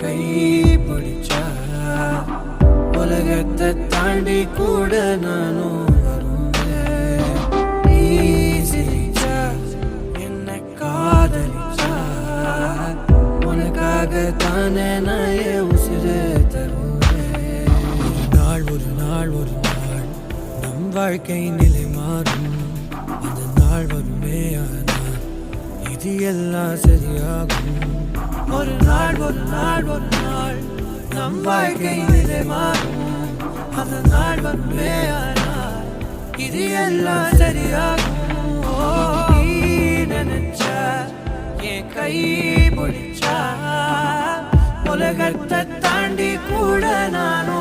கை பிடிச்சா உலகத்தை தாண்டி கூட நானும் வருவேன். நீ சிரிச்சா என்ன காதலிச்சா உனக்காக தானே நான் என் உசிரை தருவேன். ஒரு நாள் நம் வாழ்க்கை நிலை மாறும். அந்த நாள் வருமே, ஆனால் இது எல்லாம் சரியாகும். ஒரு நாள் நம் வாழ்க்கை நிலை மாறும். அந்த நாள் வருமே, ஆனால் இது எல்லாம் சரியாகும். நீ நினைச்சா என் கை பிடிச்சா உலகத்தை தாண்டி கூட நானும்